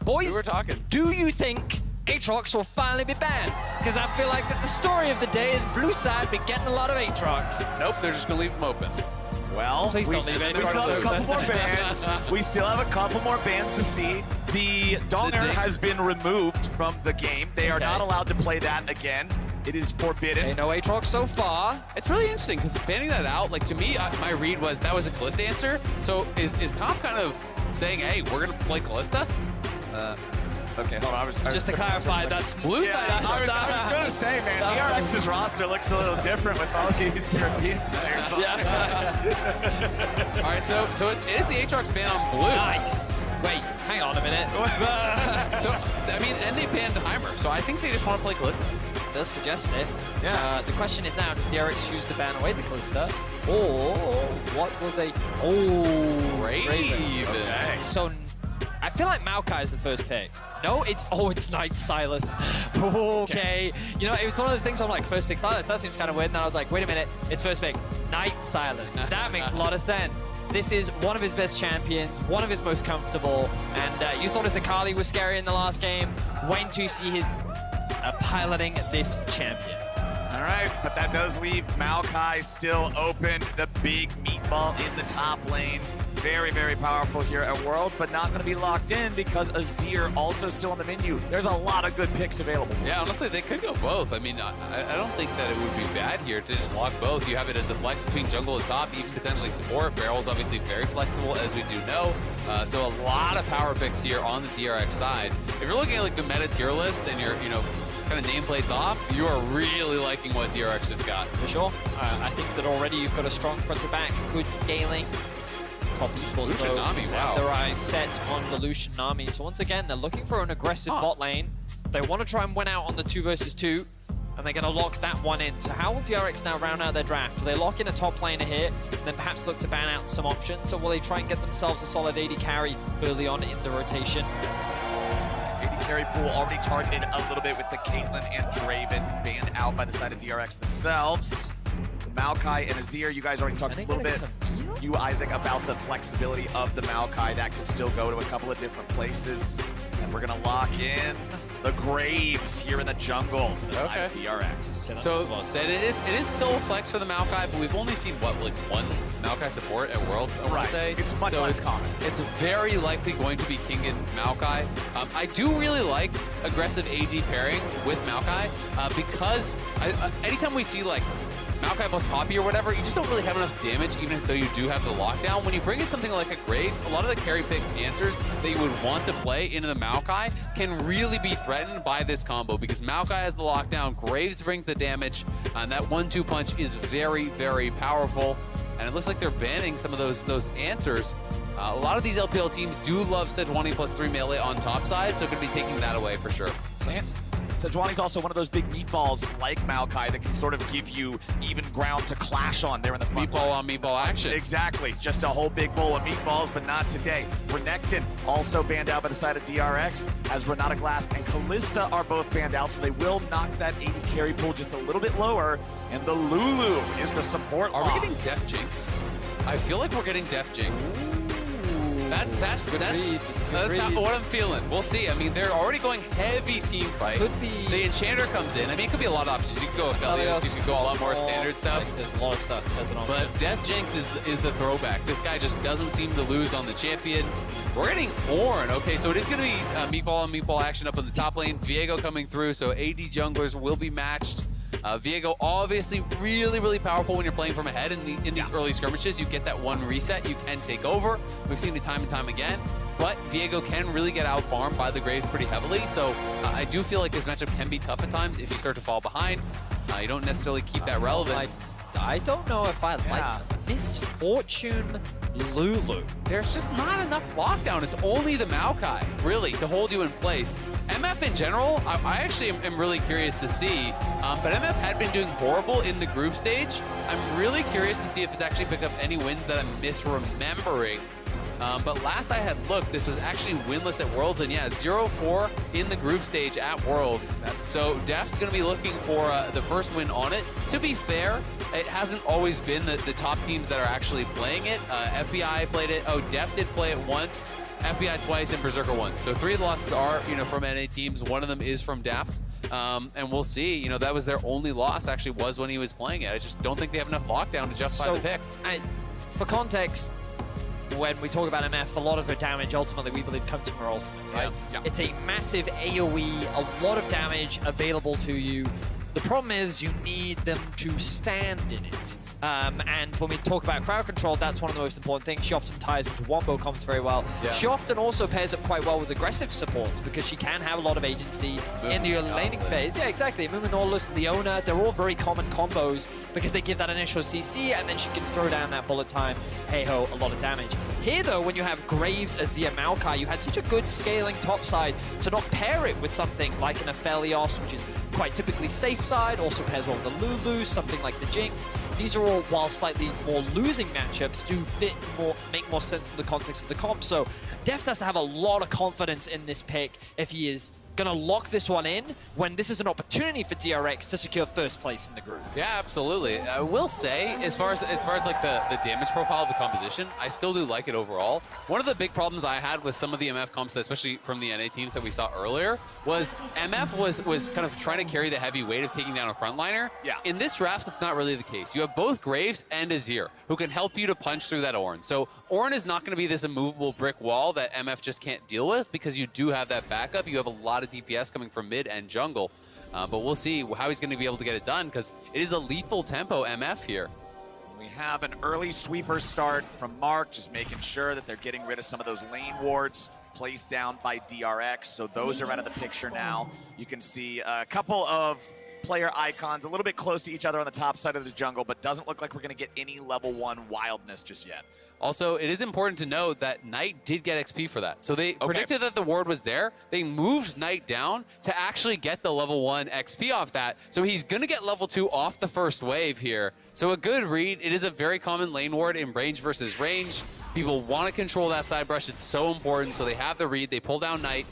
Boys, we were talking. do you think Aatrox will finally be banned? Because I feel like that the story of the day is blue side be getting a lot of Aatrox. Nope, they're just gonna leave them open. Well, Please don't leave it. We still have a couple more bans. We still have a couple more bans to see. The Donger has been removed from the game. They are not allowed to play that again. It is forbidden. Okay, no Aatrox so far. It's really interesting because banning that out, like to me, my read was that was a Callista answer. So is Tom kind of saying, hey, we're gonna play Callista? Okay, hold on. Just to clarify, that's blue side. I was going to say, man, DRX's roster looks a little different with all these European players. All right, so it is the Aatrox ban on blue. Nice. Wait, hang on a minute. So, I mean, and they banned Heimer, so I think they just want to play Callista. Does suggest it. Yeah. The question is now, does DRX choose to ban away the Callista? Or what will they... Oh, Raven. Okay. So I feel like Maokai is the first pick. No, it's Knight Silas. Okay. You know, it was one of those things where I'm like, first pick Silas, that seems kind of weird. And then I was like, wait a minute, it's first pick Knight Silas. That makes a lot of sense. This is one of his best champions, one of his most comfortable. And you thought his Akali was scary in the last game. Wait to see his piloting this champion. All right, but that does leave Maokai still open. The big meatball in the top lane. Very, very powerful here at Worlds, but not going to be locked in because Azir also still on the menu. There's a lot of good picks available. Yeah, honestly, they could go both. I mean, I don't think that it would be bad here to just lock both. You have it as a flex between jungle and top, even potentially support. Barrel's obviously very flexible, as we do know. So a lot of power picks here on the DRX side. If you're looking at like the meta tier list and you're, kind of nameplates off, you are really liking what DRX just got. For sure. I think that already you've got a strong front to back, good scaling. Top esports Lucian Nami, wow. Their eyes set on the Lucian Nami. So once again, they're looking for an aggressive bot lane. They want to try and win out on the 2 versus 2, and they're going to lock that one in. So how will DRX now round out their draft? Will they lock in a top laner here, and then perhaps look to ban out some options, or will they try and get themselves a solid AD carry early on in the rotation? AD carry pool already targeted a little bit with the Caitlyn and Draven banned out by the side of DRX themselves. Maokai and Azir, you guys already talked a little bit, you, Isaac, about the flexibility of the Maokai. That could still go to a couple of different places. And we're going to lock in the Graves here in the jungle for the side of DRX. So it is still a flex for the Maokai, but we've only seen, what, like one Maokai support at Worlds, I want to say? It's much less common. It's very likely going to be King and Maokai. I do really like aggressive AD pairings with Maokai because anytime we see, like, Maokai plus Poppy or whatever, you just don't really have enough damage, even though you do have the lockdown. When you bring in something like a Graves, a lot of the carry pick answers that you would want to play into the Maokai can really be threatened by this combo because Maokai has the lockdown, Graves brings the damage, and that 1-2 punch is very, very powerful. And it looks like they're banning some of those answers. A lot of these LPL teams do love Sejuani plus 3 melee on top side, so going to be taking that away for sure. Yes. Sejuani's also one of those big meatballs like Maokai that can sort of give you even ground to clash on there in the front Meatball on meatball action. Exactly. Just a whole big bowl of meatballs, but not today. Renekton also banned out by the side of DRX, as Renata Glass and Callista are both banned out, so they will knock that AD carry pool just a little bit lower. And the Lulu is the support Are lock. we getting Def Jinx? I feel like we're getting Def Jinx. That's not what I'm feeling. We'll see. I mean, they're already going heavy team fight. Could be. The Enchanter comes in. I mean, it could be a lot of options. You could go Aphelios, you could go a lot more standard stuff. There's a lot of stuff. That's what I'm But Def Jinx is the throwback. This guy just doesn't seem to lose on the champion. We're getting Ornn. Okay, so it is going to be meatball on meatball action up on the top lane. Viego coming through, so AD junglers will be matched. Viego obviously really, really powerful when you're playing from ahead in these early skirmishes. You get that one reset, you can take over. We've seen it time and time again. But Viego can really get out farmed by the Graves pretty heavily. So I do feel like this matchup can be tough at times if you start to fall behind. You don't necessarily keep that relevance. I don't know if I like Misfortune Lulu. There's just not enough lockdown. It's only the Maokai, really, to hold you in place. MF in general, I actually am really curious to see, but MF had been doing horrible in the group stage. I'm really curious to see if it's actually picked up any wins that I'm misremembering. But last I had looked, this was actually winless at Worlds, and yeah, 0-4 in the group stage at Worlds. So Deft's going to be looking for the first win on it. To be fair, it hasn't always been the top teams that are actually playing it. FBI played it. Oh, Deft did play it once. FBI twice, and Berserker once. So 3 of the losses are, from NA teams. One of them is from Daft. And we'll see. That was their only loss, actually, was when he was playing it. I just don't think they have enough lockdown to justify the pick. For context, when we talk about MF, a lot of the damage ultimately we believe comes from her ultimate, right? Yeah. It's a massive AoE, a lot of damage available to you. The problem is you need them to stand in it. And when we talk about crowd control, that's one of the most important things. She often ties into wombo comps very well. Yeah. She often also pairs up quite well with aggressive supports because she can have a lot of agency in the early laning phase. Yeah, exactly. Muminolus, Leona, they're all very common combos because they give that initial CC and then she can throw down that bullet time. Hey-ho, a lot of damage. Here, though, when you have Graves, Azir, Maokai, you had such a good scaling topside to not pair it with something like an Aphelios, which is quite typically safe side, also pairs well with the Lulu, something like the Jinx. These are all, while slightly more losing matchups, do make more sense in the context of the comp. So Deft has to have a lot of confidence in this pick if he is going to lock this one in when this is an opportunity for DRX to secure first place in the group. Yeah, absolutely. I will say, as far as like the damage profile of the composition, I still do like it overall. One of the big problems I had with some of the MF comps, especially from the NA teams that we saw earlier, was MF was kind of trying to carry the heavy weight of taking down a frontliner. Yeah. In this draft, that's not really the case. You have both Graves and Azir who can help you to punch through that Ornn. So Ornn is not going to be this immovable brick wall that MF just can't deal with because you do have that backup. You have a lot of DPS coming from mid and jungle. But we'll see how he's going to be able to get it done because it is a lethal tempo MF here. We have an early sweeper start from Mark, just making sure that they're getting rid of some of those lane wards placed down by DRX. So those are out of the picture now. You can see a couple of player icons a little bit close to each other on the top side of the jungle, but doesn't look like we're going to get any level 1 wildness just yet. Also, it is important to note that Knight did get XP for that. So they predicted that the ward was there. They moved Knight down to actually get the level 1 XP off that. So he's going to get level 2 off the first wave here. So a good read. It is a very common lane ward in range versus range. People want to control that side brush. It's so important. So they have the read. They pull down Knight.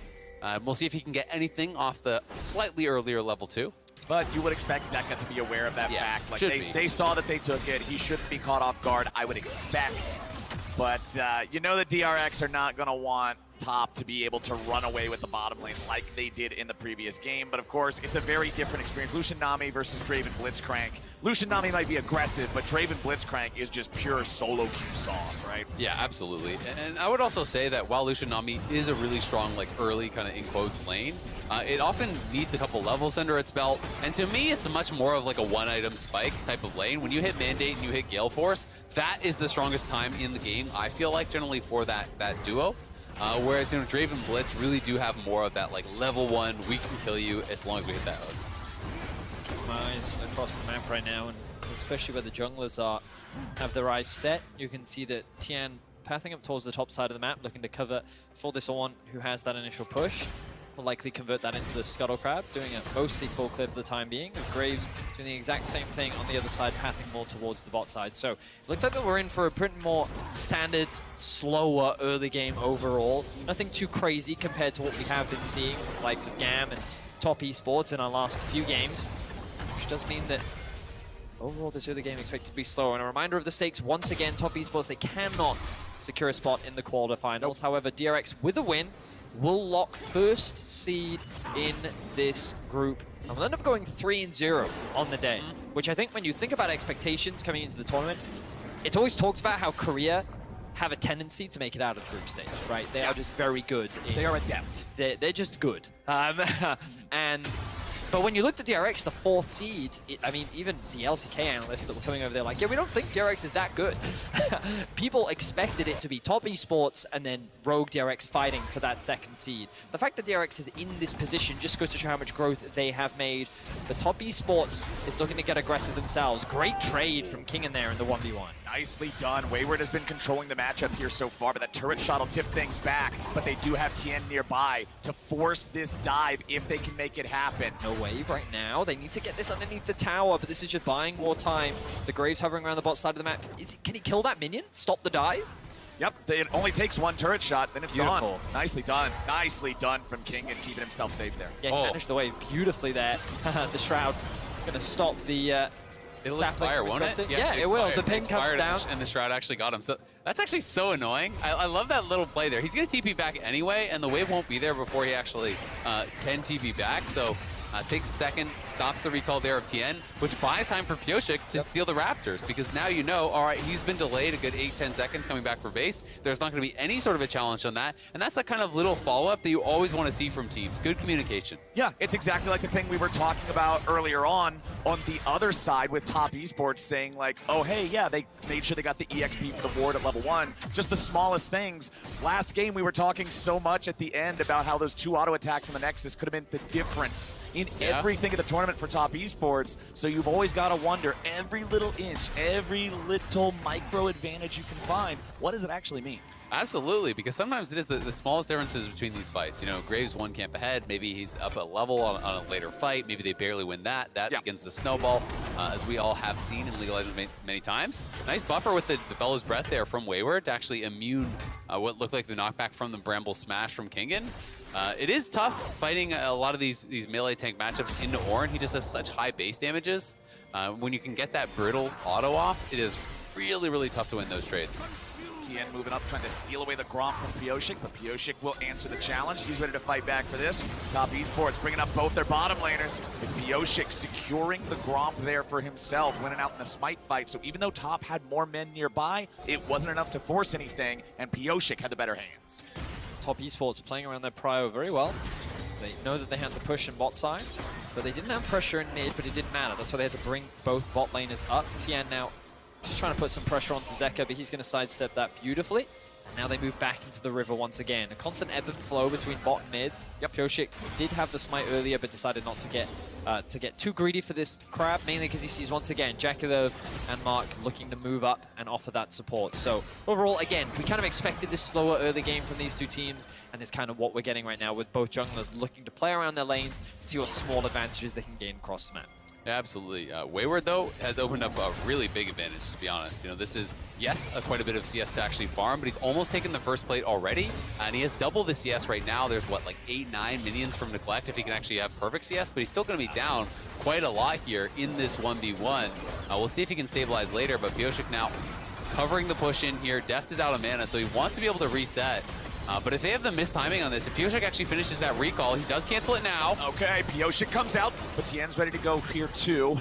We'll see if he can get anything off the slightly earlier level 2. But you would expect Zeka to be aware of that fact. Like they saw that they took it. He shouldn't be caught off guard, I would expect. But you know the DRX are not going to want top to be able to run away with the bottom lane like they did in the previous game. But of course, it's a very different experience. Lucian Nami versus Draven Blitzcrank. Lucian Nami might be aggressive, but Draven Blitzcrank is just pure solo queue sauce, right? Yeah, absolutely. And I would also say that while Lucian Nami is a really strong, like early kind of in quotes lane, it often needs a couple levels under its belt. And to me, it's much more of like a one-item spike type of lane. When you hit Mandate and you hit Gale Force, that is the strongest time in the game, I feel like, generally for that duo. Whereas, Draven Blitz really do have more of that, like, level 1, we can kill you as long as we hit that hook. Keep my eyes across the map right now, and especially where the junglers are, have their eyes set. You can see that Tian pathing up towards the top side of the map, looking to cover for this Ornn who has that initial push. Will likely convert that into the Scuttle Crab, doing a mostly full clear for the time being, as Graves doing the exact same thing on the other side, pathing more towards the bot side. So it looks like that we're in for a pretty more standard, slower early game overall. Nothing too crazy compared to what we have been seeing with the likes of GAM and Top Esports in our last few games, which does mean that overall this early game expected to be slower. And a reminder of the stakes, once again, Top Esports, they cannot secure a spot in the quarterfinals. However, DRX with a win will lock first seed in this group. And we'll end up going 3-0 on the day, which I think when you think about expectations coming into the tournament, it's always talked about how Korea have a tendency to make it out of the group stage, right? They are just very good. They are adept. They're just good. But when you looked at DRX, the 4th seed, I mean, even the LCK analysts that were coming over there like, yeah, we don't think DRX is that good. People expected it to be Top Esports and then Rogue DRX fighting for that 2nd seed. The fact that DRX is in this position just goes to show how much growth they have made. The Top Esports is looking to get aggressive themselves. Great trade from King in there in the 1v1. Nicely done. Wayward has been controlling the matchup here so far, but that turret shot will tip things back. But they do have Tien nearby to force this dive if they can make it happen. No wave right now. They need to get this underneath the tower, but this is just buying more time. The Graves hovering around the bot side of the map. Can he kill that minion? Stop the dive? Yep, it only takes 1 turret shot, then it's Beautiful. gone. Nicely done. Nicely done from King and keeping himself safe there. Yeah, he managed the wave beautifully there. The Shroud going to stop the It'll sapling expire, won't it? interrupting. Yeah, it will. The ping comes expired down. and the Shroud actually got him. So that's actually so annoying. I love that little play there. He's going to TP back anyway, and the wave won't be there before he actually can TP back. So takes a second, stops the recall there of TN, which buys time for Pyosik to steal the Raptors, because now you know, all right, he's been delayed a good 8-10 seconds coming back for base. There's not going to be any sort of a challenge on that, and that's the kind of little follow-up that you always want to see from teams. Good communication. Yeah, it's exactly like the thing we were talking about earlier on the other side with Top Esports saying like, oh, hey, yeah, they made sure they got the EXP for the ward at level 1. Just the smallest things. Last game, we were talking so much at the end about how those 2 auto attacks on the Nexus could have been the difference in everything in the tournament for Top Esports. So you've always got to wonder, every little inch, every little micro advantage you can find, what does it actually mean? Absolutely, because sometimes it is the smallest differences between these fights. You know, Graves 1 camp ahead, maybe he's up a level on a later fight, maybe they barely win that. That begins to snowball, as we all have seen in League of Legends many times. Nice buffer with the Bellows Breath there from Wayward to actually immune what looked like the knockback from the Bramble Smash from Kingen. It is tough fighting a lot of these melee tank matchups into Ornn. He just has such high base damages. When you can get that brittle auto off, it is really, really tough to win those trades. TN moving up, trying to steal away the Gromp from Pyosik, but Pyosik will answer the challenge. He's ready to fight back for this. Top Esports bringing up both their bottom laners. It's Pyosik securing the Gromp there for himself, winning out in the Smite fight. So even though Top had more men nearby, it wasn't enough to force anything, and Pyosik had the better hands. Top Esports playing around their prio very well. They know that they had the push in bot side, but they didn't have pressure in mid, but it didn't matter. That's why they had to bring both bot laners up. TN now just trying to put some pressure onto Zeka, but he's going to sidestep that beautifully. And now they move back into the river once again. A constant ebb and flow between bot and mid. Pyosik did have the smite earlier, but decided not to get too greedy for this crab, mainly because he sees once again Jakilov and Mark looking to move up and offer that support. So overall, again, we kind of expected this slower early game from these two teams, and it's kind of what we're getting right now with both junglers looking to play around their lanes to see what small advantages they can gain across the map. Yeah, absolutely. Wayward, though, has opened up a really big advantage, to be honest. You know, this is, yes, quite a bit of CS to actually farm, but he's almost taken the first plate already, and he has double the CS right now. There's, what, like 8-9 minions from Neglect if he can actually have perfect CS, but he's still going to be down quite a lot here in this 1v1. We'll see if he can stabilize later, but Pyosik now covering the push in here. Deft is out of mana, so he wants to be able to reset. But if they have the mistiming on this, if Pyosik actually finishes that recall, he does cancel it now. Okay, Pyosik comes out, but Tien's ready to go here too.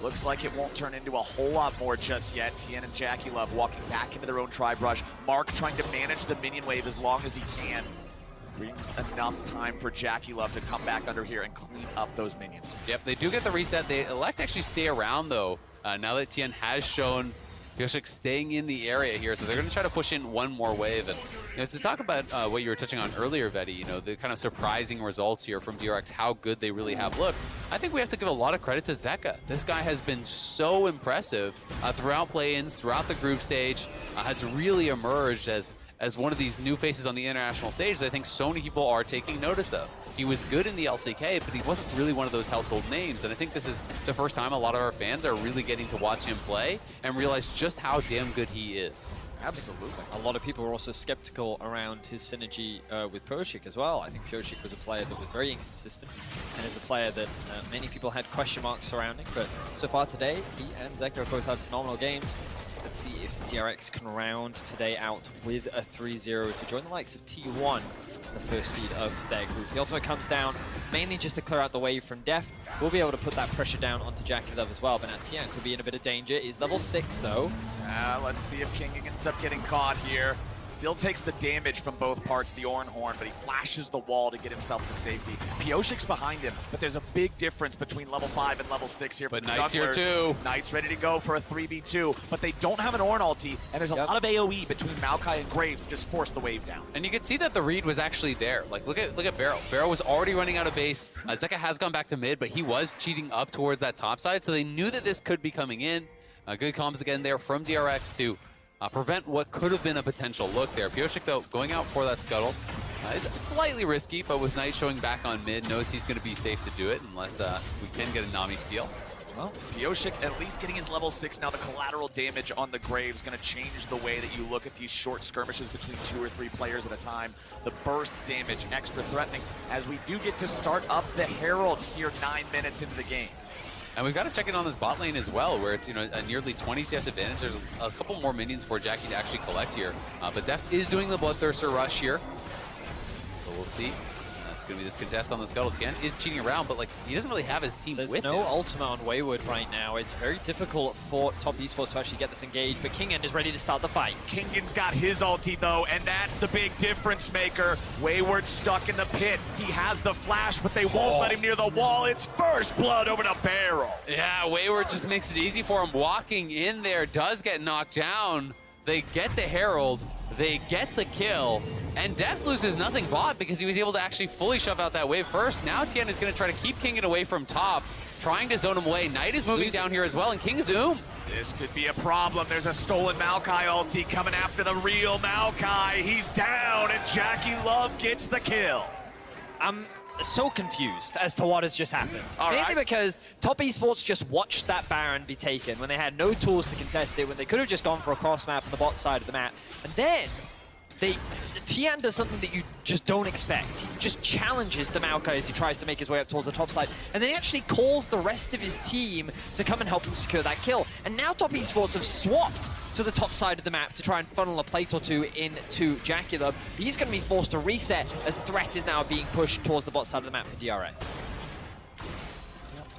Looks like it won't turn into a whole lot more just yet. Tien and Jakilov walking back into their own tribe rush. Mark trying to manage the minion wave as long as he can. Brings enough time for Jakilov to come back under here and clean up those minions. Yep, they do get the reset. They elect to actually stay around, though, now that Tien has shown Pyosik staying in the area here, so they're going to try to push in one more wave. And you know, to talk about what you were touching on earlier, Vetty, you know, the kind of surprising results here from DRX, how good they really have looked. I think we have to give a lot of credit to Zeka. This guy has been so impressive throughout play-ins, throughout the group stage, has really emerged as one of these new faces on the international stage that I think so many people are taking notice of. He was good in the LCK, but he wasn't really one of those household names. And I think this is the first time a lot of our fans are really getting to watch him play and realize just how damn good he is. Absolutely. A lot of people were also skeptical around his synergy with Pyosik as well. I think Pyosik was a player that was very inconsistent and is a player that many people had question marks surrounding. But so far today, he and Zeka both had phenomenal games. Let's see if DRX can round today out with a 3-0 to join the likes of T1, the first seed of their group. The ultimate comes down mainly just to clear out the wave from Deft. We'll be able to put that pressure down onto Jakilov as well, but now Tian could be in a bit of danger. He's level 6 though. Let's see if King ends up getting caught here. Still takes the damage from both parts of the Ornn Horn, but he flashes the wall to get himself to safety. Pyosik's behind him, but there's a big difference between level 5 and level 6 here. But Knight's here too. Knight's ready to go for a 3v2, but they don't have an Ornn ulti, and there's a lot of AoE between Maokai and Graves to just force the wave down. And you can see that the read was actually there. Like, look at Barrow. Barrow was already running out of base. Zeka has gone back to mid, but he was cheating up towards that top side, so they knew that this could be coming in. Good comms again there from DRX to prevent what could have been a potential look there. Pyosik, though, going out for that scuttle is slightly risky, but with Knight showing back on mid, knows he's going to be safe to do it unless we can get a Nami steal. Well, Pyosik at least getting his level 6 now. The collateral damage on the Graves going to change the way that you look at these short skirmishes between 2 or 3 players at a time. The burst damage, extra threatening, as we do get to start up the Herald here 9 minutes into the game. And we've got to check in on this bot lane as well, where it's, you know, a nearly 20 CS advantage. There's a couple more minions for Jackie to actually collect here. But Deft is doing the Bloodthirster rush here. So we'll see. It's going to be this contest on the Scuttle. Tien is cheating around, but like he doesn't really have his team with him. There's no ultimate on Wayward right now. It's very difficult for Top Esports to actually get this engaged, but Kingen is ready to start the fight. Kingen's got his ulti though, and that's the big difference maker. Wayward's stuck in the pit. He has the flash, but they won't let him near the wall. It's first blood over to Barrel. Yeah, Wayward just makes it easy for him. Walking in there, does get knocked down. They get the Herald, they get the kill, and Deft loses nothing bot because he was able to actually fully shove out that wave first. Now Tien is going to try to keep Kingen away from top, trying to zone him away. Knight is moving down here as well, and King Zoom. This could be a problem. There's a stolen Maokai ulti coming after the real Maokai. He's down, and Jackie Love gets the kill. I'm so confused as to what has just happened. Mainly right. because Top Esports just watched that Baron be taken when they had no tools to contest it, when they could have just gone for a cross map on the bot side of the map. And then Tien does something that you just don't expect. He just challenges the Maokai as he tries to make his way up towards the top side. And then he actually calls the rest of his team to come and help him secure that kill. And now Top Esports have swapped to the top side of the map to try and funnel a plate or two into Jackie Love. He's going to be forced to reset as threat is now being pushed towards the bot side of the map for DRX.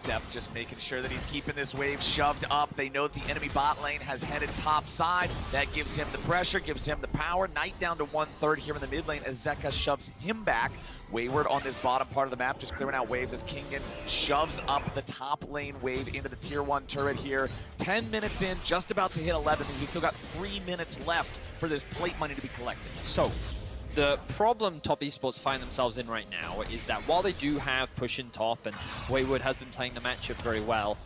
Deft just making sure that he's keeping this wave shoved up. They know the enemy bot lane has headed top side. That gives him the pressure, gives him the power. Knight down to 1/3 here in the mid lane as Zeka shoves him back. Wayward on this bottom part of the map, just clearing out waves as Kingen shoves up the top lane wave into the tier 1 turret here. 10 minutes in, just about to hit 11. He's still got 3 minutes left for this plate money to be collected. So, the problem Top Esports find themselves in right now is that while they do have push in top and Wayward has been playing the matchup very well,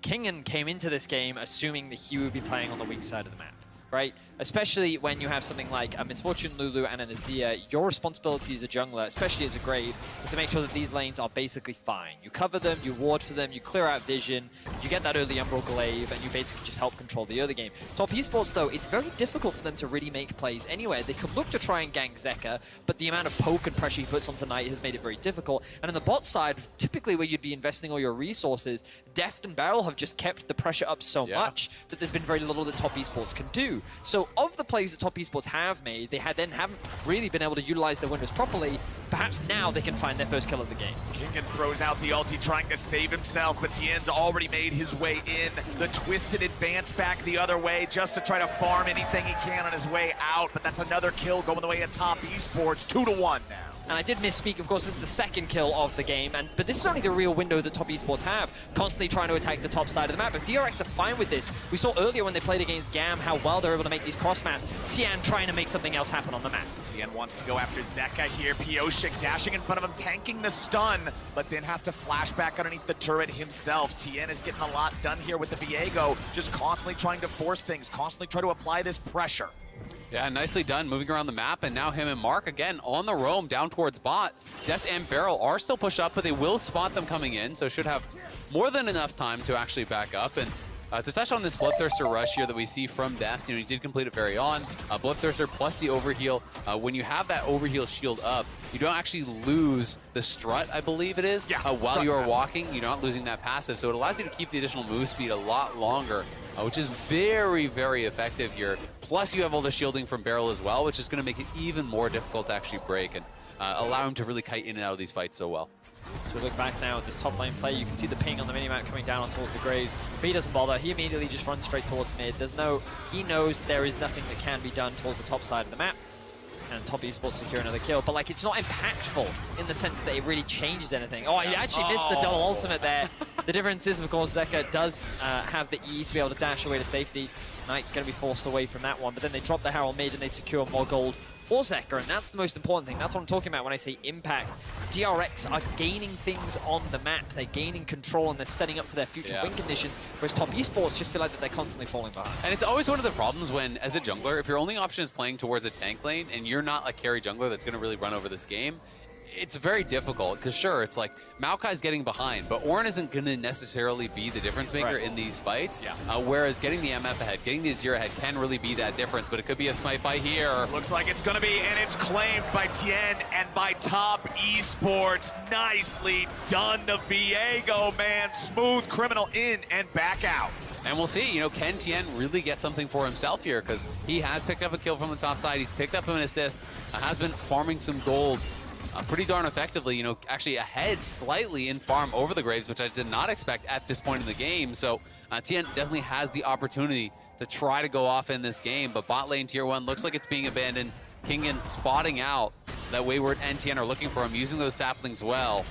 Kingen came into this game assuming that he would be playing on the weak side of the map, right? Especially when you have something like a Misfortune Lulu and an Azir, your responsibility as a jungler, especially as a Graves, is to make sure that these lanes are basically fine. You cover them, you ward for them, you clear out vision, you get that early Umbral Glaive, and you basically just help control the early game. Top Esports, though, it's very difficult for them to really make plays anywhere. They could look to try and gank Zeka, but the amount of poke and pressure he puts onto Knight has made it very difficult. And on the bot side, typically where you'd be investing all your resources, Deft and Barrel have just kept the pressure up so much that there's been very little that Top Esports can do. So of the plays that Top Esports have made, they then haven't really been able to utilize their windows properly. Perhaps now they can find their first kill of the game. Kingen throws out the ulti trying to save himself, but Tien's already made his way in. The twisted advance back the other way just to try to farm anything he can on his way out, but that's another kill going the way of Top Esports, 2-1 now. And I did misspeak, of course, this is the second kill of the game, but this is only the real window that Top Esports have, constantly trying to attack the top side of the map. But DRX are fine with this. We saw earlier when they played against GAM how well they're able to make these cross maps. Tien trying to make something else happen on the map. Tien wants to go after Zeka here. Pioshik dashing in front of him, tanking the stun, but then has to flash back underneath the turret himself. Tien is getting a lot done here with the Viego, just constantly trying to force things, constantly try to apply this pressure. Yeah, nicely done, moving around the map, and now him and Mark again on the roam down towards bot. Deft and Barrel are still pushed up, but they will spot them coming in, so should have more than enough time to actually back up. And to touch on this Bloodthirster rush here that we see from Deft, you know, he did complete it very on. Bloodthirster plus the overheal. When you have that overheal shield up, you don't actually lose the strut, I believe it is, while you are walking. You're not losing that passive, so it allows you to keep the additional move speed a lot longer, which is very, very effective here. Plus, you have all the shielding from Barrel as well, which is going to make it even more difficult to actually break and allow him to really kite in and out of these fights so well. So we look back now at this top lane play. You can see the ping on the minimap coming down towards the Graves, but he doesn't bother. He immediately just runs straight towards mid. He knows there is nothing that can be done towards the top side of the map. And Top Esports secure another kill, but like it's not impactful in the sense that it really changes anything. Oh, he actually missed the double ultimate there. The difference is, of course, Zeka does have the E to be able to dash away to safety. Knight going to be forced away from that one, but then they drop the Herald mid and they secure more gold for Zeka, and that's the most important thing. That's what I'm talking about when I say impact. DRX are gaining things on the map. They're gaining control and they're setting up for their future win conditions, whereas Top Esports just feel like that they're constantly falling behind. And it's always one of the problems when, as a jungler, if your only option is playing towards a tank lane and you're not a carry jungler that's going to really run over this game, it's very difficult because sure, it's like Maokai's getting behind, but Ornn isn't going to necessarily be the difference maker in these fights. Yeah. Whereas getting the MF ahead, getting the Azir ahead can really be that difference, but it could be a smite fight here. Looks like it's going to be, and it's claimed by Tien and by Top Esports. Nicely done, the Viego, man. Smooth criminal in and back out. And we'll see, you know, can Tien really get something for himself here? Because he has picked up a kill from the top side. He's picked up an assist, has been farming some gold pretty darn effectively, you know, actually ahead slightly in farm over the Graves, which I did not expect at this point in the game. So Tien definitely has the opportunity to try to go off in this game, but bot lane tier 1 looks like it's being abandoned. Kingen spotting out that Wayward and Tien are looking for him, using those saplings well.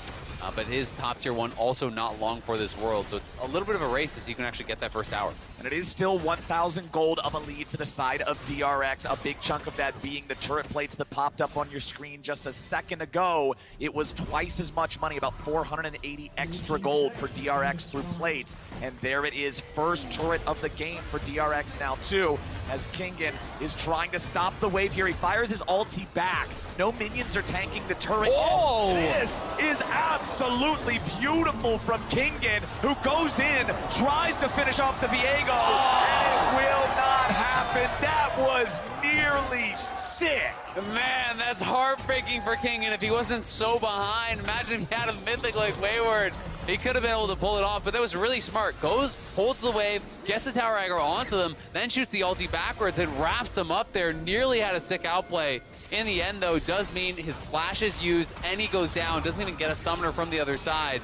But his top tier 1 also not long for this world, so it's a little bit of a race as you can actually get that first tower. And it is still 1,000 gold of a lead for the side of DRX, a big chunk of that being the turret plates that popped up on your screen just a second ago. It was twice as much money, about 480 extra gold for DRX through plates. And there it is, first turret of the game for DRX now too, as Kingen is trying to stop the wave here. He fires his ulti back. No minions are tanking the turret. Oh! This is absolutely beautiful from Kingen, who goes in, tries to finish off the Viego, and it will not happen. That was nearly sick. Man, that's heartbreaking for Kingen. If he wasn't so behind, imagine if he had a mythic like Wayward. He could have been able to pull it off, but that was really smart. Goes, holds the wave, gets the tower aggro onto them, then shoots the ulti backwards and wraps them up there. Nearly had a sick outplay. In the end, though, does mean his flash is used and he goes down. Doesn't even get a summoner from the other side.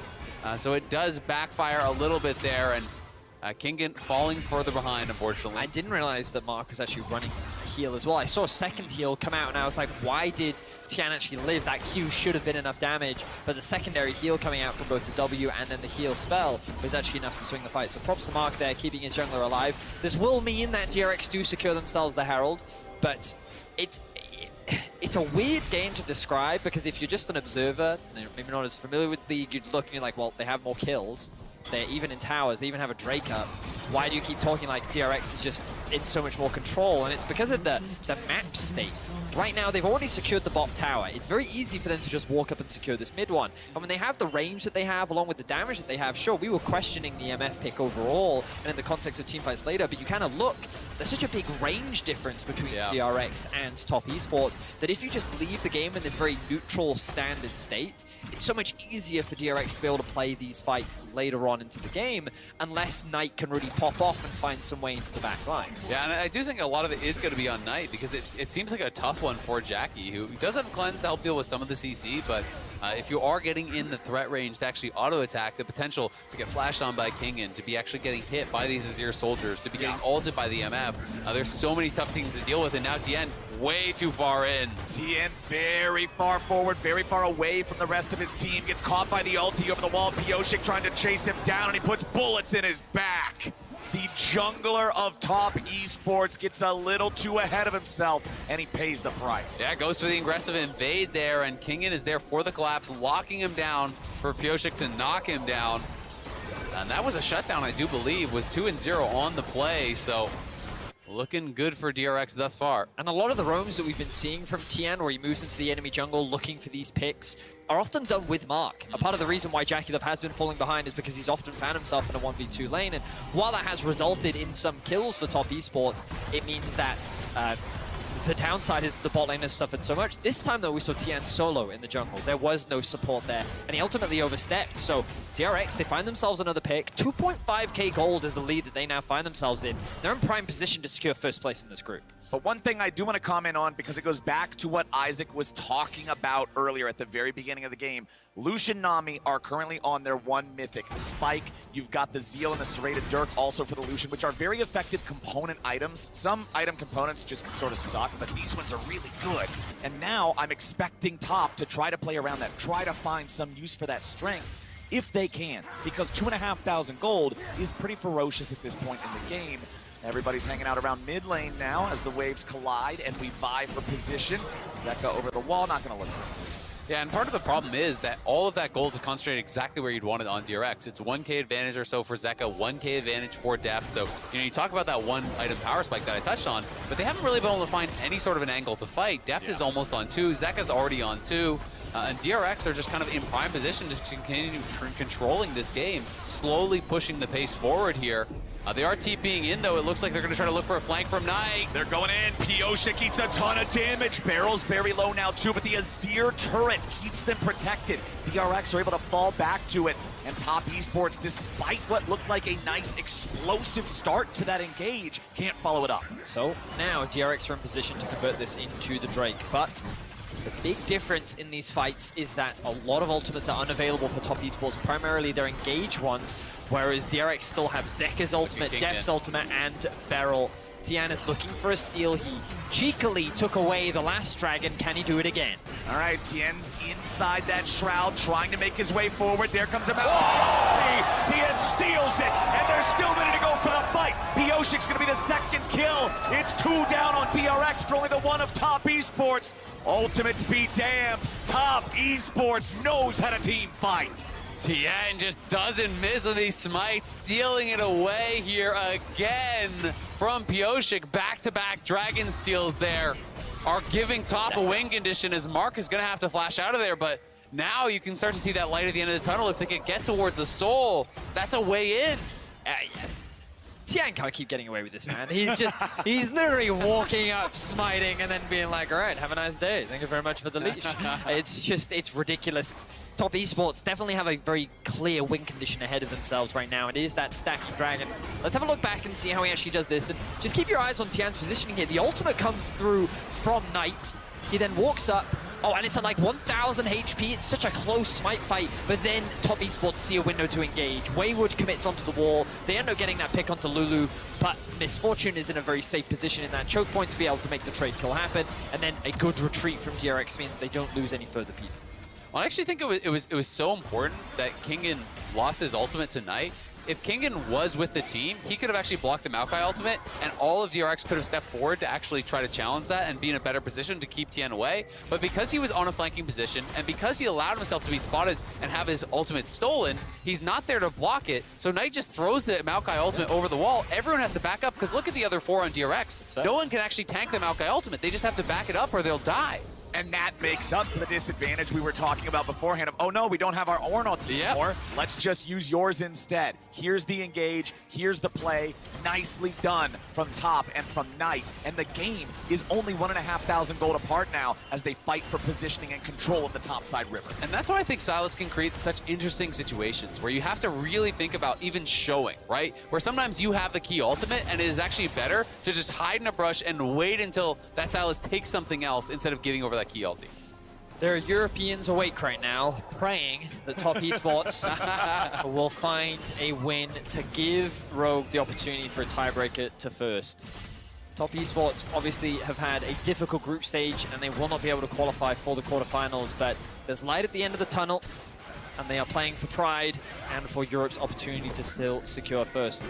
So it does backfire a little bit there, and Kingen falling further behind, unfortunately. I didn't realize that Mark was actually running a heal as well. I saw a second heal come out, and I was like, why did Tien actually live? That Q should have been enough damage, but the secondary heal coming out from both the W and then the heal spell was actually enough to swing the fight. So props to Mark there, keeping his jungler alive. This will mean that DRX do secure themselves the Herald, but it's a weird game to describe, because if you're just an observer, maybe not as familiar with the league, you're looking like, well, they have more kills. They're even in towers, they even have a Drake up. Why do you keep talking like DRX is just in so much more control? And it's because of the map state. Right now, they've already secured the bot tower. It's very easy for them to just walk up and secure this mid one. And when they have the range that they have, along with the damage that they have, sure, we were questioning the MF pick overall, and in the context of teamfights later, but you kind of look, there's such a big range difference between DRX and Top Esports that if you just leave the game in this very neutral, standard state, it's so much easier for DRX to be able to play these fights later on into the game, unless Knight can really pop off and find some way into the back line. Yeah, and I do think a lot of it is going to be on Knight, because it seems like a tough one for Jackie, who does have Cleanse to help deal with some of the CC, but if you are getting in the threat range to actually auto-attack, the potential to get flashed on by Kingen, to be actually getting hit by these Azir soldiers, to be getting ulted by the MF, there's so many tough things to deal with, and now Tien way too far in. Tien very far forward, very far away from the rest of his team, gets caught by the ulti over the wall. Pyosik trying to chase him down, and he puts bullets in his back. The jungler of Top Esports gets a little too ahead of himself, and he pays the price. Yeah, goes for the aggressive invade there, and Kingen is there for the collapse, locking him down for Pyosik to knock him down. And that was a shutdown, I do believe, was 2-0 on the play, so looking good for DRX thus far. And a lot of the roams that we've been seeing from Tien, where he moves into the enemy jungle looking for these picks, are often done with Mark. A part of the reason why Jackie Love has been falling behind is because he's often found himself in a 1v2 lane, and while that has resulted in some kills for Top Esports, it means that the downside is the bot lane has suffered so much. This time, though, we saw Tien solo in the jungle. There was no support there, and he ultimately overstepped. So DRX, they find themselves another pick. 2.5k gold is the lead that they now find themselves in. They're in prime position to secure first place in this group. But one thing I do want to comment on, because it goes back to what Isaac was talking about earlier at the very beginning of the game. Lucian Nami are currently on their one mythic. The Spike, you've got the Zeal and the Serrated Dirk also for the Lucian, which are very effective component items. Some item components just sort of suck, but these ones are really good. And now I'm expecting Top to try to play around that, try to find some use for that strength, if they can, because 2,500 gold is pretty ferocious at this point in the game. Everybody's hanging out around mid lane now as the waves collide and we vie for position. Zeka over the wall, not going to look good. Yeah, and part of the problem is that all of that gold is concentrated exactly where you'd want it on DRX. It's 1k advantage or so for Zeka, 1k advantage for Deft. So, you know, you talk about that one item power spike that I touched on, but they haven't really been able to find any sort of an angle to fight. Deft is almost on 2, Zeka's already on 2. And DRX are just kind of in prime position to continue controlling this game, slowly pushing the pace forward here. They are TPing in, though. It looks like they're going to try to look for a flank from Knight. They're going in. Pioshik eats a ton of damage. Barrel's very low now, too, but the Azir turret keeps them protected. DRX are able to fall back to it. And Top Esports, despite what looked like a nice explosive start to that engage, can't follow it up. So now DRX are in position to convert this into the Drake, but the big difference in these fights is that a lot of ultimates are unavailable for Top Esports, primarily their engage ones, whereas DRX still have Zeka's ultimate, Def's ultimate, and Beryl. Tian is looking for a steal. He cheekily took away the last dragon. Can he do it again? All right, Tien's inside that shroud, trying to make his way forward. There comes a oh, Tien steals it, and they're still ready to go for the fight. Pioshik's gonna be the second kill. It's 2 down on DRX for only the one of Top Esports. Ultimates be damned. Top Esports knows how to team fight. Tien just doesn't miss with these smites, stealing it away here again from Pioshik. Back-to-back dragon steals there are giving Top a win condition, as Mark is going to have to flash out of there, but now you can start to see that light at the end of the tunnel. If they can get towards the soul, that's a way in. Tian can't keep getting away with this, man. He's literally walking up, smiting, and then being like, all right, have a nice day. Thank you very much for the leash. It's ridiculous. Top Esports definitely have a very clear win condition ahead of themselves right now. It is that stacking dragon. Let's have a look back and see how he actually does this. And just keep your eyes on Tian's positioning here. The ultimate comes through from Knight. He then walks up. Oh, and it's at like 1,000 HP. It's such a close smite fight. But then Top Esports see a window to engage. Wayward commits onto the wall. They end up getting that pick onto Lulu. But Misfortune is in a very safe position in that choke point to be able to make the trade kill happen. And then a good retreat from DRX means that they don't lose any further people. Well, I actually think it was so important that Kingen lost his ultimate tonight. If Kingen was with the team, he could have actually blocked the Maokai ultimate, and all of DRX could have stepped forward to actually try to challenge that and be in a better position to keep Tien away. But because he was on a flanking position, and because he allowed himself to be spotted and have his ultimate stolen, he's not there to block it. So Knight just throws the Maokai ultimate over the wall. Everyone has to back up, because look at the other 4 on DRX. No one can actually tank the Maokai ultimate. They just have to back it up or they'll die. And that makes up for the disadvantage we were talking about beforehand of, oh no, we don't have our Ornn ultimate anymore. Let's just use yours instead. Here's the engage, here's the play. Nicely done from Top and from Knight. And the game is only 1,500 gold apart now as they fight for positioning and control of the topside river. And that's why I think Sylas can create such interesting situations where you have to really think about even showing, right? Where sometimes you have the key ultimate and it is actually better to just hide in a brush and wait until that Sylas takes something else instead of giving over that key ulti. There are Europeans awake right now, praying that Top Esports will find a win to give Rogue the opportunity for a tiebreaker to first. Top Esports obviously have had a difficult group stage and they will not be able to qualify for the quarterfinals, but there's light at the end of the tunnel and they are playing for pride and for Europe's opportunity to still secure first.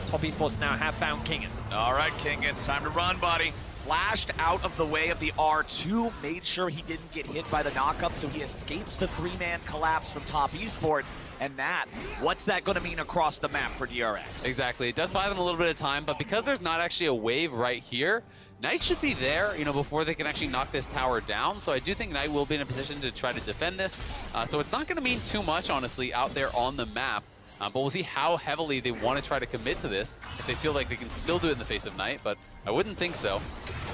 Top Esports now have found Kingen. All right, Kingen, it's time to run, buddy. Flashed out of the way of the R2, made sure he didn't get hit by the knockup, so he escapes the 3-man collapse from Top Esports. And that, what's that going to mean across the map for DRX? Exactly. It does buy them a little bit of time, but because there's not actually a wave right here, Knight should be there, before they can actually knock this tower down. So I do think Knight will be in a position to try to defend this. So it's not going to mean too much, honestly, out there on the map. But we'll see how heavily they want to try to commit to this, if they feel like they can still do it in the face of Knight, but I wouldn't think so.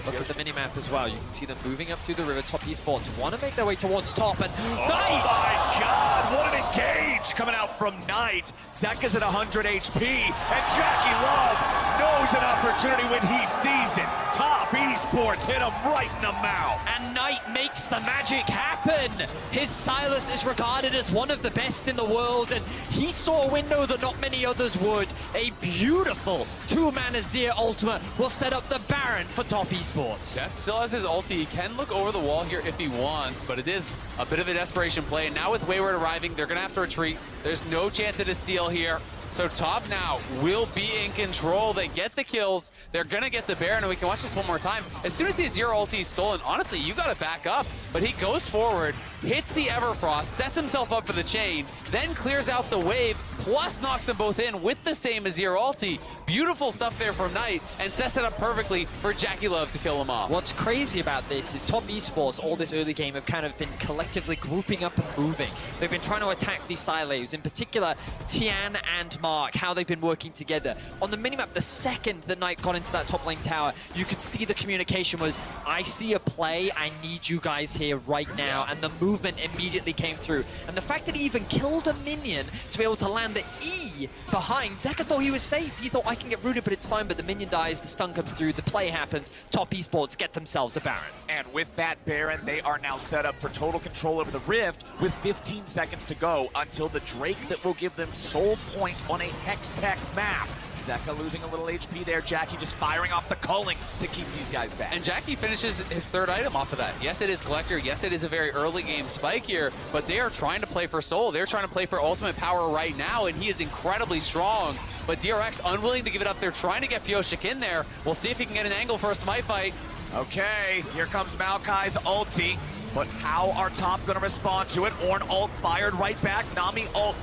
Look at the minimap as well. You can see them moving up through the river. Top Esports want to make their way towards top, and Knight! Oh my god, what an engage coming out from Knight. Zeka's at 100 HP, and Jackie Love knows an opportunity when he sees it. Top Esports hit him right in the mouth. And Knight makes the magic happen. His Sylas is regarded as one of the best in the world, and he saw a window that not many others would. A beautiful 2-man Azir ultimate will set up the Baron for Top Esports. Deft still has his ulti. He can look over the wall here if he wants, but it is a bit of a desperation play. And now with Wayward arriving, they're going to have to retreat. There's no chance at a steal here. So top now will be in control. They get the kills. They're going to get the Baron, and we can watch this one more time. As soon as the Azir ulti is stolen, honestly, you got to back up. But he goes forward, hits the Everfrost, sets himself up for the chain, then clears out the wave, plus knocks them both in with the same Azir ulti. Beautiful stuff there from Knight, and sets it up perfectly for JackeyLove to kill him off. What's crazy about this is top esports all this early game have kind of been collectively grouping up and moving. They've been trying to attack these silos, in particular Tian and Mark, how they've been working together. On the minimap, the second that Knight got into that top lane tower, you could see the communication was, I see a play, I need you guys here right now, and the movement immediately came through. And the fact that he even killed a minion to be able to land the E behind, Zeka thought he was safe. He thought, I can get rooted, but it's fine, but the minion dies, the stun comes through, the play happens, top esports get themselves a Baron. And with that Baron, they are now set up for total control over the Rift with 15 seconds to go until the Drake that will give them soul point on a Hextech map. Zeka losing a little HP there. Jackie just firing off the culling to keep these guys back. And Jackie finishes his third item off of that. Yes, it is Collector. Yes, it is a very early game spike here, but they are trying to play for soul. They're trying to play for ultimate power right now, and he is incredibly strong. But DRX unwilling to give it up. They're trying to get Fioshik in there. We'll see if he can get an angle for a smite fight. Okay, here comes Maokai's ulti. But how are top going to respond to it? Ornn ult fired right back. Nami ult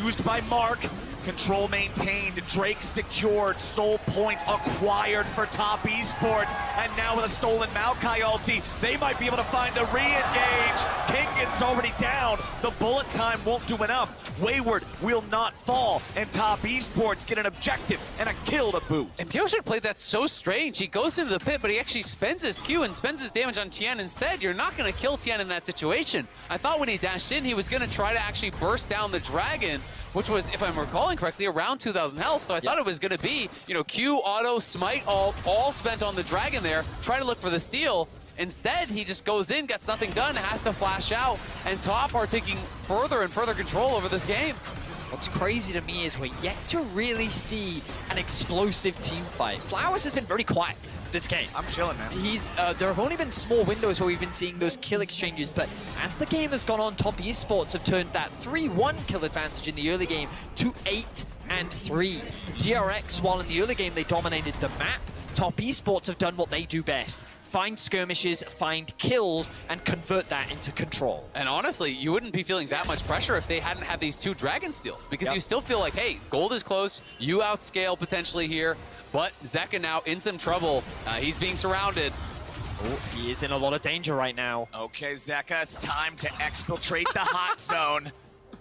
used by Mark. Control maintained, Drake secured, soul point acquired for top esports, and now with a stolen Maokai ulti, they might be able to find a re-engage. Kingan's already down, the bullet time won't do enough. Wayward will not fall, and top esports get an objective and a kill to boot. And Fioshik played that so strange. He goes into the pit, but he actually spends his Q and spends his damage on Tian instead. You're not going to kill Tian in that situation. I thought when he dashed in, he was going to try to actually burst down the dragon, which was, if I'm recalling correctly, around 2,000 health. So I thought it was going to be, you know, Q, auto, smite, all spent on the dragon there, trying to look for the steal. Instead, he just goes in, gets nothing done, has to flash out, and top are taking further and further control over this game. What's crazy to me is we're yet to really see an explosive team fight. Flowers has been very quiet this game. I'm chilling, man. There have only been small windows where we've been seeing those kill exchanges, but as the game has gone on, top esports have turned that 3-1 kill advantage in the early game to 8-3. DRX, while in the early game they dominated the map, top esports have done what they do best. Find skirmishes, find kills, and convert that into control. And honestly, you wouldn't be feeling that much pressure if they hadn't had these two dragon steals, because you still feel like, hey, gold is close, you outscale potentially here, but Zeka now in some trouble. He's being surrounded. Oh, he is in a lot of danger right now. Okay, Zeka, it's time to exfiltrate the hot zone.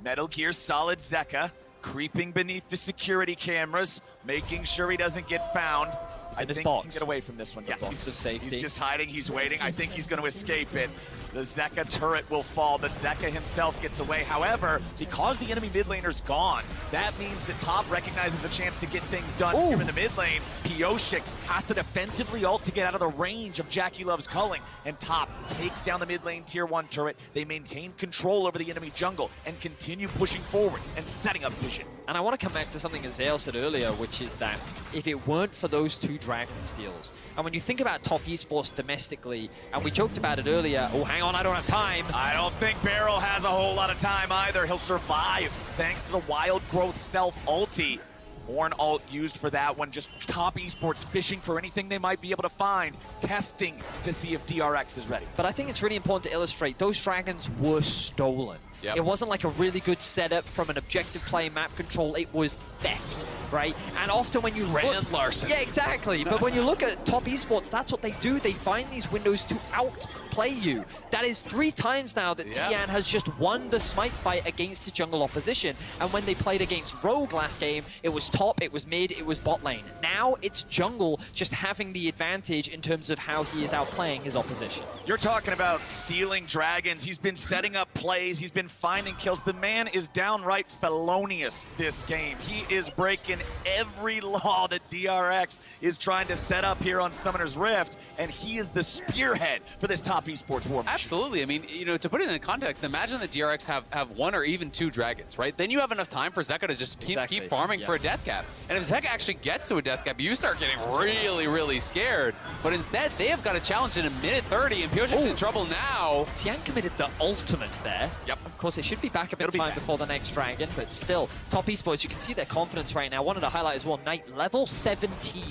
Metal Gear Solid Zeka creeping beneath the security cameras, making sure he doesn't get found. I think he can get away from this one. Yes, Box of safety. He's just hiding, he's waiting. I think he's going to escape it. The Zeka turret will fall, but Zeka himself gets away. However, because the enemy mid laner's gone, that means that top recognizes the chance to get things done here in the mid lane. Fioshik has to defensively ult to get out of the range of JackeyLove's culling, and top takes down the mid lane tier 1 turret. They maintain control over the enemy jungle and continue pushing forward and setting up vision. And I want to come back to something Azael said earlier, which is that if it weren't for those two dragon steals, and when you think about top esports domestically, and we joked about it earlier, oh, hang on, I don't have time. I don't think Beryl has a whole lot of time either. He'll survive thanks to the Wild Growth self ulti. Ornn ult used for that one, just top esports fishing for anything they might be able to find, testing to see if DRX is ready. But I think it's really important to illustrate, those dragons were stolen. It wasn't like a really good setup from an objective play, map control, it was theft, right? And often when you Rand Larson. Yeah, exactly. But when you look at top esports, that's what they do. They find these windows to outplay you. That is 3 times now that Tian has just won the smite fight against the jungle opposition. And when they played against Rogue last game, it was top, it was mid, it was bot lane. Now it's jungle just having the advantage in terms of how he is outplaying his opposition. You're talking about stealing dragons. He's been setting up plays. He's been finding kills. The man is downright felonious this game. He is breaking every law that DRX is trying to set up here on Summoner's Rift, and he is the spearhead for this top esports war machine. Absolutely. I mean, you know, to put it in context, imagine the DRX have 1 or even 2 dragons, right? Then you have enough time for Zeka to just keep farming for a death cap. And if Zeka actually gets to a death cap, you start getting really, really scared. But instead, they have got a challenge in a minute 30, and Fioshik's in trouble now. Tian committed the ultimate there. Yep. Of course, it should be back up in time before the next dragon, but still, top esports, you can see their confidence right now. Wanted to highlight as well, Knight, level 17.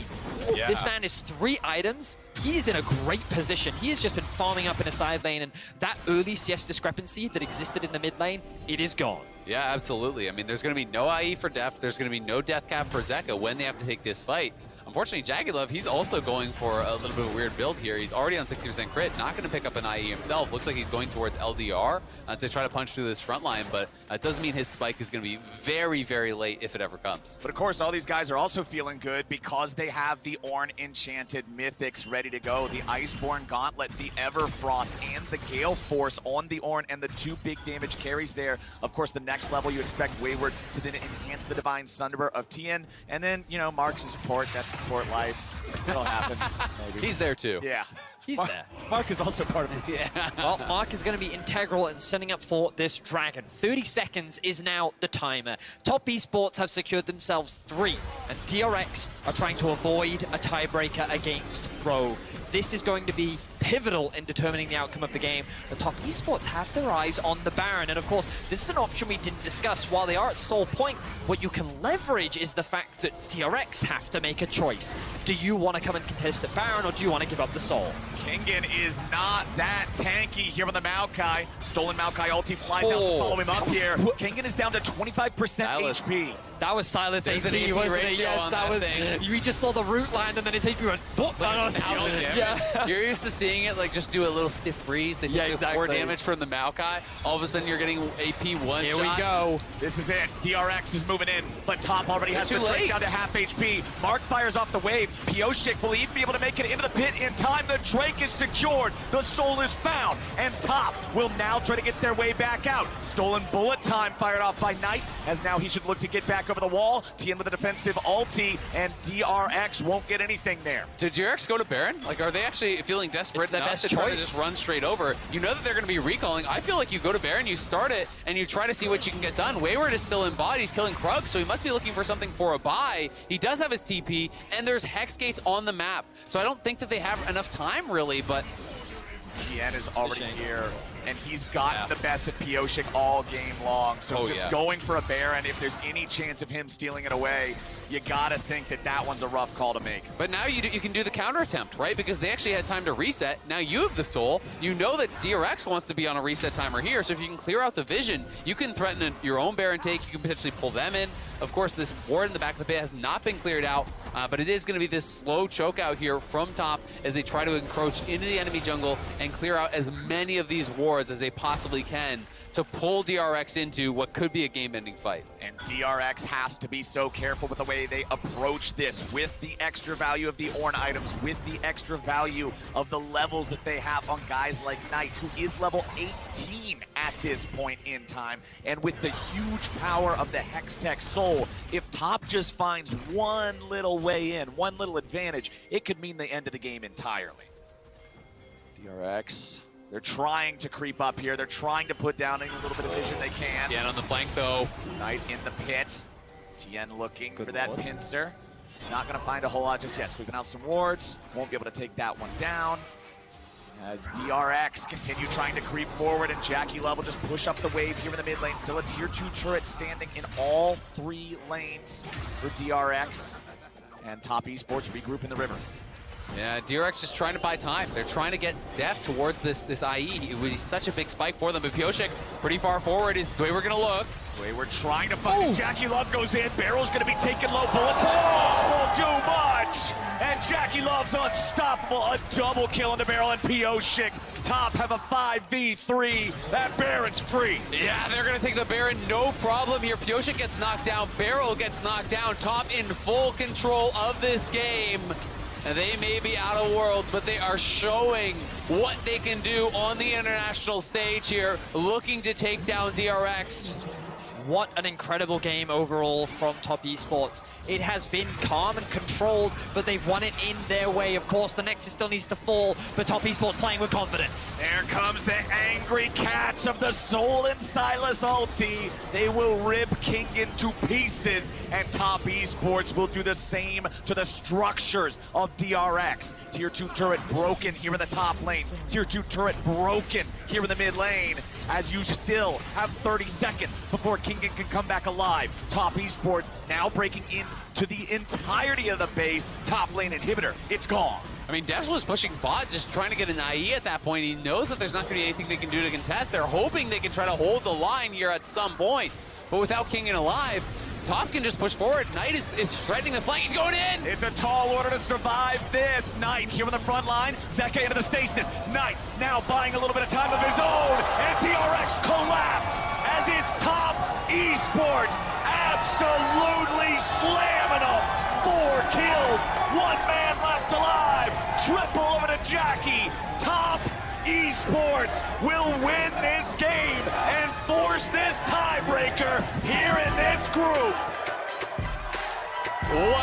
Yeah. This man is 3 items. He is in a great position. He has just been farming up in a side lane, and that early CS discrepancy that existed in the mid lane, it is gone. Yeah, absolutely. I mean, there's going to be no IE for Def. There's going to be no death cap for Zeka when they have to take this fight. Unfortunately, Jagged, he's also going for a little bit of a weird build here. He's already on 60% crit, not going to pick up an IE himself. Looks like he's going towards LDR to try to punch through this front line, but it does mean his spike is going to be very, very late if it ever comes. But of course, all these guys are also feeling good because they have the Ornn Enchanted Mythics ready to go. The Iceborne Gauntlet, the Everfrost, and the Gale Force on the Ornn, and the 2 big damage carries there. Of course, the next level, you expect Wayward to then enhance the Divine Sunderer of TN, and then, you know, Mark's support, that's support life. It'll happen, maybe. He's there too. Yeah. He's there. Mark is also part of it. Yeah. Well, Mark is going to be integral in setting up for this dragon. 30 seconds is now the timer. Top esports have secured themselves 3, and DRX are trying to avoid a tiebreaker against Rogue. This is going to be pivotal in determining the outcome of the game. The top esports have their eyes on the Baron, and of course, this is an option we didn't discuss. While they are at Soul Point, what you can leverage is the fact that DRX have to make a choice. Do you want to come and contest at Baron, or do you want to give up the Soul? Kingen is not that tanky here on the Maokai. Stolen Maokai ulti flies out to follow him up here. Kingen is down to 25% Silas. HP. That was Silas There's AP, an AP wasn't it? ratio Yes, on that that was. thing. We just saw the root land, and then his AP went. Yeah. You're used to seeing it like just do a little stiff breeze, then you Yeah, do 4 exactly. damage from the Maokai. All of a sudden you're getting AP 1 Here shot. we go. This is it. DRX is moving in, but top already has Too the Drake late. down to half HP. Mark fires off the wave. Pioshik will even be able to make it into the pit in time. The Drake is secured. The soul is found, and top will now try to get their way back out. Stolen bullet time fired off by Knight, as now he should look to get back over the wall. TN with a defensive ulti, and DRX won't get anything there. Did DRX go to Baron? Like, are they actually feeling desperate It's their enough best to try to choice. just run straight over? You know that they're going to be recalling. I feel like you go to Baron, you start it, and you try to see what you can get done. Wayward is still in bot. He's killing Krug, so he must be looking for something for a buy. He does have his TP, and there's Hex Gates on the map. So I don't think that they have enough time, really, but TN is already here, and he's gotten Yeah. the best of Pioshik all game long. So Oh, just yeah. going for a Baron, if there's any chance of him stealing it away, you gotta think that that one's a rough call to make. But now you can do the counter attempt, right? Because they actually had time to reset. Now you have the soul. You know that DRX wants to be on a reset timer here, so if you can clear out the vision, you can threaten your own Baron take. You can potentially pull them in. Of course, this ward in the back of the pit has not been cleared out, but it is going to be this slow choke out here from top as they try to encroach into the enemy jungle and clear out as many of these wards as they possibly can to pull DRX into what could be a game-ending fight. And DRX has to be so careful with the way they approach this, with the extra value of the Ornn items, with the extra value of the levels that they have on guys like Knight, who is level 18 at this point in time. And with the huge power of the Hextech Soul, if top just finds one little way in, one little advantage, it could mean the end of the game entirely. DRX, they're trying to creep up here. They're trying to put down any little bit of vision they can. Again on the flank, though. Knight in the pit. TN looking Good for that ward. pincer. Not going to find a whole lot just yet. Sweeping out some wards. Won't be able to take that one down. As DRX continue trying to creep forward, and Jackie Love will just push up the wave here in the mid lane. Still a tier 2 turret standing in all 3 lanes for DRX. And top esports regroup in the river. Yeah, DRX just trying to buy time. They're trying to get Def towards this IE. It would be such a big spike for them, but Pioshik pretty far forward is the way we're going to look. We're trying to find it. Jackie Love goes in. Barrel's going to be taking low. Bullet time won't do much. And Jackie Love's unstoppable. A double kill on the Barrel, and Pioshik top have a 5v3. That Baron's free. Yeah, they're going to take the Baron, no problem here. Pioshik gets knocked down. Barrel gets knocked down. Top in full control of this game. And they may be out of worlds, but they are showing what they can do on the international stage here, looking to take down DRX. What an incredible game overall from Top Esports. It has been calm and controlled, but they've won it in their way. Of course, the Nexus still needs to fall, but Top Esports playing with confidence. There comes the angry catch of the Soul and Silas ulti. They will rip Kingen to pieces, and Top Esports will do the same to the structures of DRX. Tier 2 turret broken here in the top lane. Tier 2 turret broken here in the mid lane, as you still have 30 seconds before Kingen can come back alive. Top Esports now breaking into the entirety of the base. Top lane inhibitor, it's gone. I mean, Devs was pushing bot, just trying to get an IE at that point. He knows that there's not going to be anything they can do to contest. They're hoping they can try to hold the line here at some point. But without Kingen alive, Top can just push forward. Knight is threatening the flank. He's going in! It's a tall order to survive this. Knight here on the front line. Zeka into the stasis. Knight now buying a little bit of time of his own. And DRX collapse as it's Top Esports absolutely slamming them. 4 kills, 1 man left alive. Triple over to Jackie. Top Esports will win this game and force this tiebreaker here in this group. What